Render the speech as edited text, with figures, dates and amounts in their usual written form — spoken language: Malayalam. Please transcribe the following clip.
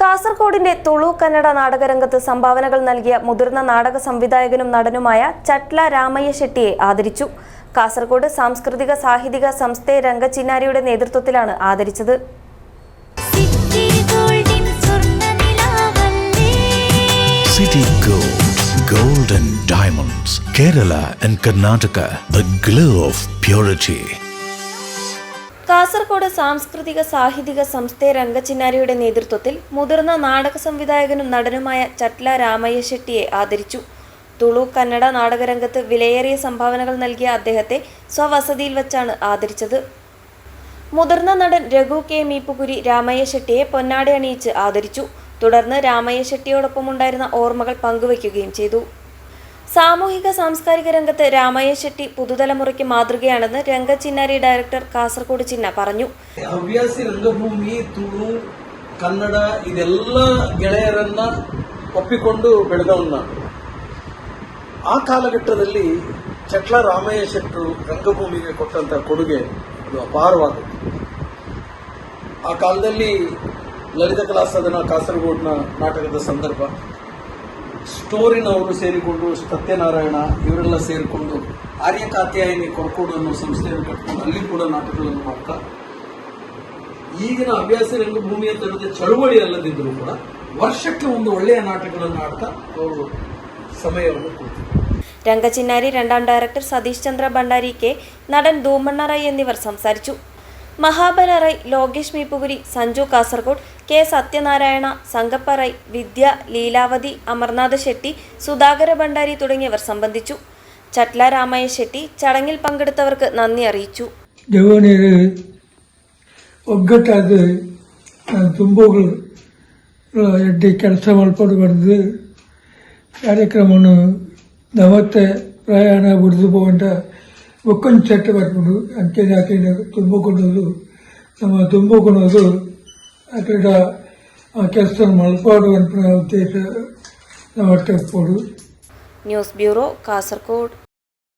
കാസർഗോഡിന്റെ തുളു കന്നഡ നാടകരംഗത്ത് സംഭാവനകൾ നൽകിയ മുതിർന്ന നാടക സംവിധായകനും നടനുമായ ചട്ല രാമയ്യ ഷെട്ടിയെ ആദരിച്ചു. കാസർഗോഡ് സാംസ്കൃതിക സാഹിത്യക സംസ്ഥ രംഗചിന്നാരിയുടെ നേതൃത്വത്തിലാണ് ആദരിച്ചത്. City Gold and Diamonds, Kerala and Karnataka, the glow of purity. Kasaragod Samskrutika സാഹിത്യക സംസ്ഥ രംഗചിന്നാരിയുടെ നേതൃത്വത്തിൽ മുതിർന്ന നാടക സംവിധായകനും നടനുമായ ചട്ല രാമയ്യ ഷെട്ടിയെ ആദരിച്ചു. തുളു കന്നഡ നാടകരംഗത്ത് വിലയേറിയ സംഭാവനകൾ നൽകിയ അദ്ദേഹത്തെ സ്വവസതിയിൽ വച്ചാണ് ആദരിച്ചത്. മുതിർന്ന നടൻ രഘു കെ മീപ്പുകുരി രാമയ്യ ഷെട്ടിയെ പൊന്നാട അണിയിച്ച് ആദരിച്ചു. തുടർന്ന് രാമയ്യ ഷെട്ടിയോടൊപ്പമുണ്ടായിരുന്ന ഓർമ്മകൾ പങ്കുവയ്ക്കുകയും ചെയ്തു. സാമൂഹിക സാംസ്കാരിക രംഗത്ത് രാമയ്യ ഷെട്ടി പുതുതലമുറയ്ക്ക് മാതൃകയാണെന്ന് രംഗചിന്നാരി ഡയറക്ടർ കാസർഗോഡ് ചിന്ന പറഞ്ഞു. ಹವ್ಯಾಸಿ ರಂಗಭೂಮಿ, ತುಳು, ಕನ್ನಡ ಇದೆಲ್ಲ ಗೆಳೆಯರನ್ನ ಒಪ್ಪಿಕೊಂಡು ಬೆಳೆದವನ್ನ. ಆ ಕಾಲಘಟ್ಟದಲ್ಲಿ ಚಟ್ಲ ರಾಮಯ್ಯ ಶೆಟ್ಟರು ರಂಗಭೂಮಿಗೆ ಕೊಟ್ಟಂತ ಕೊಡುಗೆ ಅದು ಅಪಾರವಾದದ್ದು. ಆ ಕಾಲದಲ್ಲಿ ಲಲಿತ ಕಲಾ ಸದನ ಕಾಸರಗೋಡ್ನ ನಾಟಕದ ಸಂದರ್ಭ ಸ್ಟೋರಿನವರು ಸೇರಿಕೊಂಡು ಸತ್ಯನಾರಾಯಣ ಇವರೆಲ್ಲ ಸೇರಿಕೊಂಡು ಆರ್ಯ ಕಾತ್ಯಾಯನಿ ಕೊರಕೋಡು ಅನ್ನೋ ಸಂಸ್ಥೆಯನ್ನು ಕಟ್ಕೊಂಡು ಅಲ್ಲಿ ಕೂಡ ನಾಟಕಗಳನ್ನು ಮಾಡ್ತಾ ಈಗಿನ ಹವ್ಯಾಸಿ ರಂಗಭೂಮಿಯ ತರದ ಚಳುವಳಿ ಅಲ್ಲದಿದ್ದರೂ ಕೂಡ ವರ್ಷಕ್ಕೆ ಒಂದು ಒಳ್ಳೆಯ ನಾಟಕಗಳನ್ನು ಆಡ್ತಾ ಅವರು ಸಮಯವನ್ನು ಕೊಡ್ತಾರೆ. രംഗചിന്നാരി രണ്ടാം ഡയറക്ടർ സതീഷ് ചന്ദ്ര ഭണ്ഡാരി കെ, നടൻ ധൂമണ്ണ റൈ എന്നിവർ സംസാരിച്ചു. മഹാബല റൈ, ലോകേഷ് മീപ്പുകുരി, സഞ്ജു കാസർഗോഡ്, കെ സത്യനാരായണ, സംഗപ്പ റൈ, വിദ്യ, ലീലാവതി, അമർനാഥ് ഷെട്ടി, സുധാകര ഭണ്ഡാരി തുടങ്ങിയവർ സംബന്ധിച്ചു. ചട്ല രാമയ്യ ഷെട്ടി ചടങ്ങിൽ പങ്കെടുത്തവർക്ക് നന്ദി അറിയിച്ചു. ಒಗ್ಗಟ್ಟಾದ ತುಂಬುಗಳು ಎಡ್ಡಿ ಕೆಲಸ ಮಾಡ್ಕೊಂಡು ಬಂದು ಕಾರ್ಯಕ್ರಮವನ್ನು ನವತ್ತೆ ಪ್ರಯಾಣ ಬಿಡಿದು ಹೋಗಂಟ ಒಕ್ಕೊಂದು ಚಟ್ಟ ಬರ್ಕೊಂಡು ಅಂಕೆ ಹಾಕಿನ ತುಂಬಿಕೊಳ್ಳೋದು ನಮ್ಮ ತುಂಬಿಕೊಳ್ಳೋದು ಅక్కడ ಆ ಕೆಲಸ ಮಲ್ಪಾಡುವಂಥ ಉದ್ದೇಶ ನಾವು ಅಟ್ಟೆಪ್ಪೋಡು. News bureau, Kasaragod.